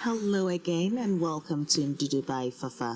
Hello again and welcome to Ndudu by Fafa.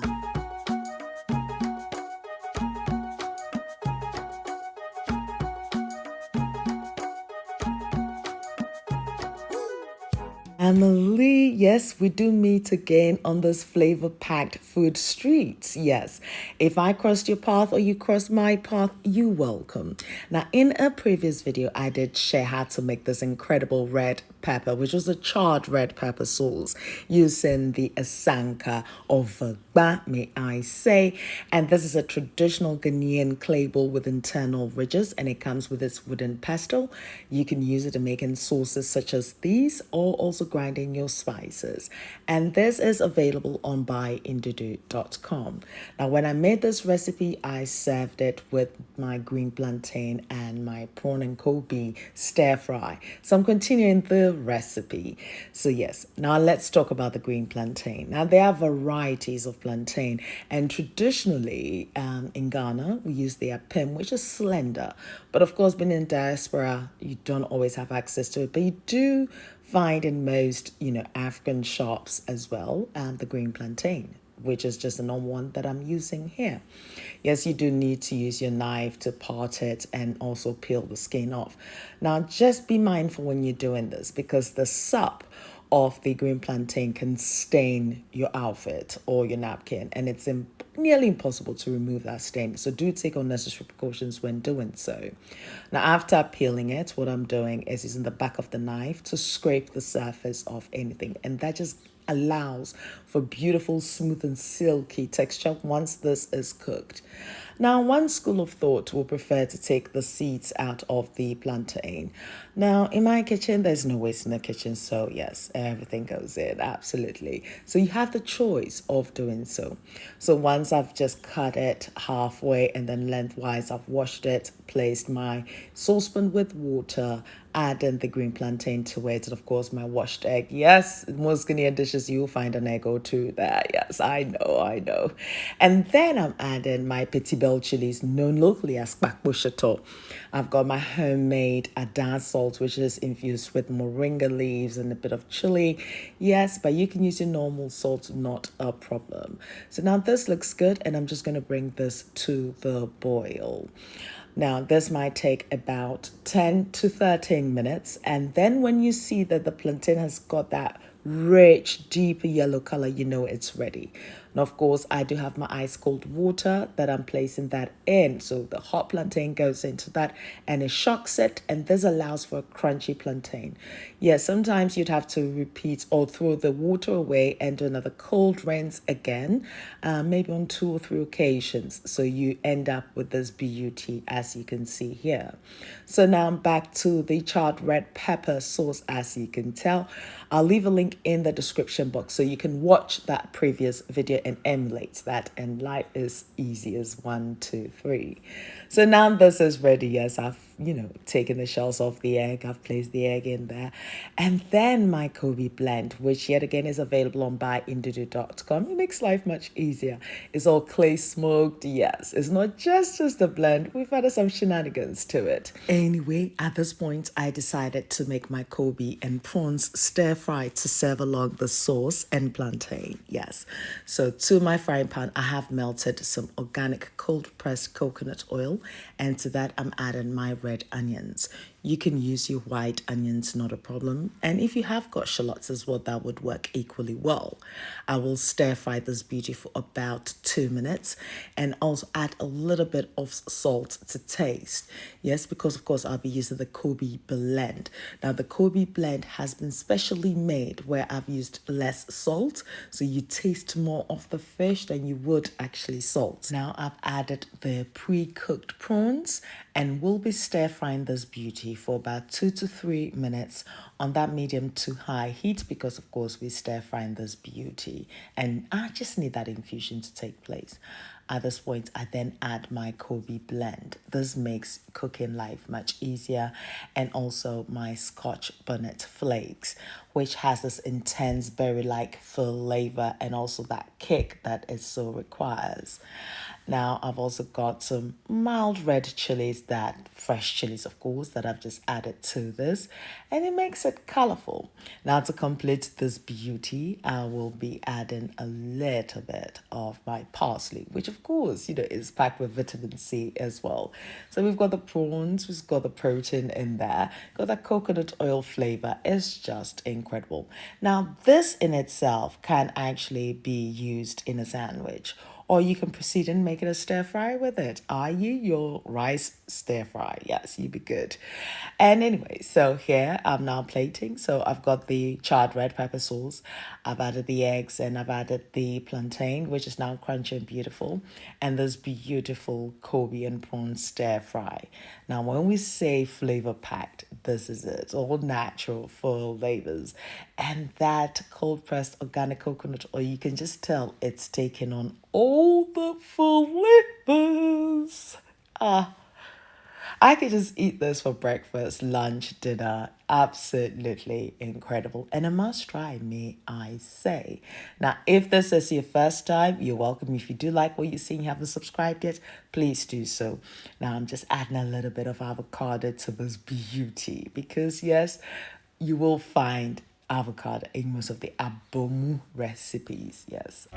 Emily, yes, we do meet again on this flavor-packed food streets. Yes, if I crossed your path or you crossed my path, you welcome. Now, in a previous video, I did share how to make this incredible red pepper, which was a charred red pepper sauce using the asanka of Vagba, may I say. And this is a traditional Ghanaian clay bowl with internal ridges, and it comes with its wooden pestle. You can use it in making sauces such as these, or also grinding your spices. And this is available on buyindudu.com. Now, when I made this recipe, I served it with my green plantain and my prawn and Koobi stir fry. So I'm continuing the recipe. So yes, now let's talk about the green plantain. Now, there are varieties of plantain, and traditionally in Ghana, we use the apim, which is slender. But of course, being in diaspora, you don't always have access to it, but you do find in most, African shops as well, the green plantain, which is just a normal one that I'm using here. Yes, you do need to use your knife to part it and also peel the skin off. Now, just be mindful when you're doing this because the sap of the green plantain can stain your outfit or your napkin, and it's nearly impossible to remove that stain. So do take unnecessary precautions when doing so. Now, after peeling it, what I'm doing is using the back of the knife to scrape the surface of anything, and that just allows for beautiful, smooth and silky texture once this is cooked. Now, one school of thought will prefer to take the seeds out of the plantain. Now, in my kitchen, there's no waste in the kitchen, so yes, everything goes in, absolutely. So you have the choice of doing so. So once I've just cut it halfway and then lengthwise, I've washed it, placed my saucepan with water, adding the green plantain to it, and of course my washed egg. Yes, most Ghanaian dishes you'll find an egg or two there. Yes, I know. And then I'm adding my Pettie Belle chilies, known locally as Kpakpahito. I've got my homemade Adan salt, which is infused with moringa leaves and a bit of chili. Yes, but you can use your normal salt, not a problem. So now this looks good, and I'm just going to bring this to the boil. Now, this might take about 10 to 13 minutes. And then when you see that the plantain has got that rich, deep yellow color, you know it's ready. And of course, I do have my ice cold water that I'm placing that in. So the hot plantain goes into that and it shocks it. And this allows for a crunchy plantain. Yes, sometimes you'd have to repeat or throw the water away and do another cold rinse again, maybe on 2 or 3 occasions. So you end up with this beauty as you can see here. So now I'm back to the charred red pepper sauce as you can tell. I'll leave a link in the description box so you can watch that previous video and emulate that, and life is easy as 1, 2, 3. So now this is ready. Yes, I've taken the shells off the egg. I've placed the egg in there, and then my Koobi blend, which yet again is available on buyindudu.com. It makes life much easier. It's all clay smoked. Yes, it's not just a blend. We've added some shenanigans to it. Anyway, at this point, I decided to make my Koobi and prawns stir fry to serve along the sauce and plantain. Yes, so to my frying pan, I have melted some organic cold pressed coconut oil, and to that I'm adding my red onions. You can use your white onions, not a problem. And if you have got shallots as well, that would work equally well. I will stir fry this beauty for about 2 minutes and also add a little bit of salt to taste. Yes, because of course I'll be using the Koobi blend. Now the Koobi blend has been specially made where I've used less salt, so you taste more of the fish than you would actually salt. Now I've added the pre-cooked prawns and we'll be stir frying this beauty for about 2 to 3 minutes on that medium to high heat because of course we stir frying this beauty and I just need that infusion to take place. At this point, I then add my Koobi blend. This makes cooking life much easier, and also my Scotch Bonnet flakes, which has this intense berry-like flavor and also that kick that it so requires. Now I've also got some mild red chilies, that fresh chilies of course, that I've just added to this, and it makes it colorful. Now to complete this beauty, I will be adding a little bit of my parsley, which of course, is packed with vitamin C as well. So we've got the prawns, we've got the protein in there, got that coconut oil flavor. It's just incredible. Now this in itself can actually be used in a sandwich, or you can proceed and make it a stir fry with it. Are you your rice stir fry? Yes, you'd be good. And anyway, so here I'm now plating. So I've got the charred red pepper sauce. I've added the eggs and I've added the plantain, which is now crunchy and beautiful. And this beautiful Koobi and prawn stir fry. Now, when we say flavor packed, this is it. All natural, full flavors. And that cold pressed organic coconut oil, you can just tell it's taken on all the flavors. I could just eat this for breakfast, lunch, dinner. Absolutely incredible. And a must try, may I say. Now, if this is your first time, you're welcome. If you do like what you see and you haven't subscribed yet, please do so. Now, I'm just adding a little bit of avocado to this beauty because, yes, you will find avocado in most of the Abomu recipes. Yes.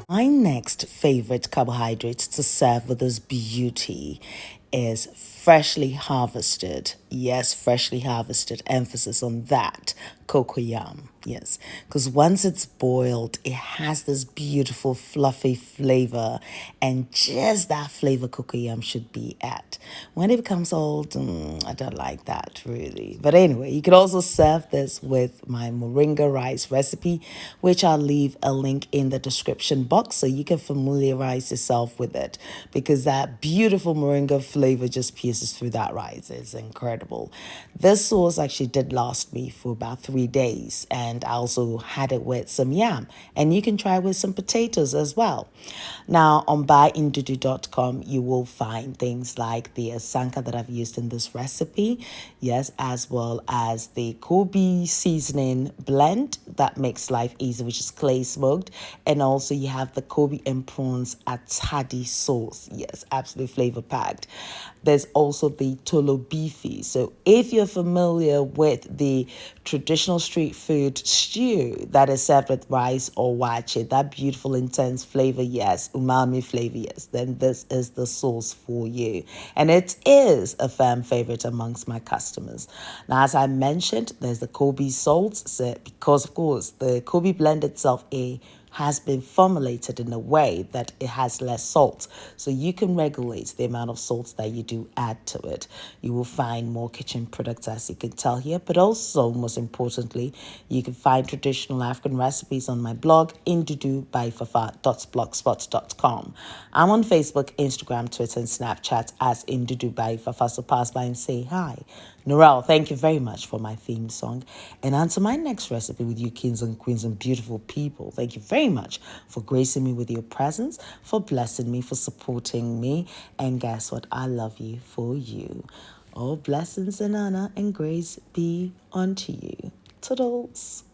My next favorite carbohydrate to serve with this beauty is freshly harvested. Yes, freshly harvested. Emphasis on that. Cocoyam. Yes. Because once it's boiled, it has this beautiful fluffy flavor. And just that flavor cocoyam should be at. When it becomes old, I don't like that really. But anyway, you can also serve this with my moringa rice recipe, which I'll leave a link in the description box so you can familiarize yourself with it, because that beautiful moringa flavor just pierces through that rice. It's incredible. This sauce actually did last me for about 3 days, and I also had it with some yam, and you can try with some potatoes as well. Now on buyindudu.com, you will find things like the asanka that I've used in this recipe, yes, as well as the Koobi seasoning blend that makes life easy, which is clay smoked, and also you have the Koobi and prawns atadi sauce. Yes, absolutely flavor packed. There's also the tolo beefy. So if you're familiar with the traditional street food stew that is served with rice or wache, that beautiful intense flavor, yes, umami flavor, yes, then this is the sauce for you. And it is a firm favorite amongst my customers. Now, as I mentioned, there's the Koobi salt, so because of course the Koobi blend itself has been formulated in a way that it has less salt. So you can regulate the amount of salt that you do add to it. You will find more kitchen products, as you can tell here, but also, most importantly, you can find traditional African recipes on my blog, Ndudu by Fafa.blogspot.com. I'm on Facebook, Instagram, Twitter, and Snapchat as Ndudu by Fafa, so pass by and say hi. Norel, thank you very much for my theme song. And on to my next recipe with you kings and queens and beautiful people. Thank you very much for gracing me with your presence, for blessing me, for supporting me. And guess what? I love you for you. All blessings and honor and grace be unto you. Toodles.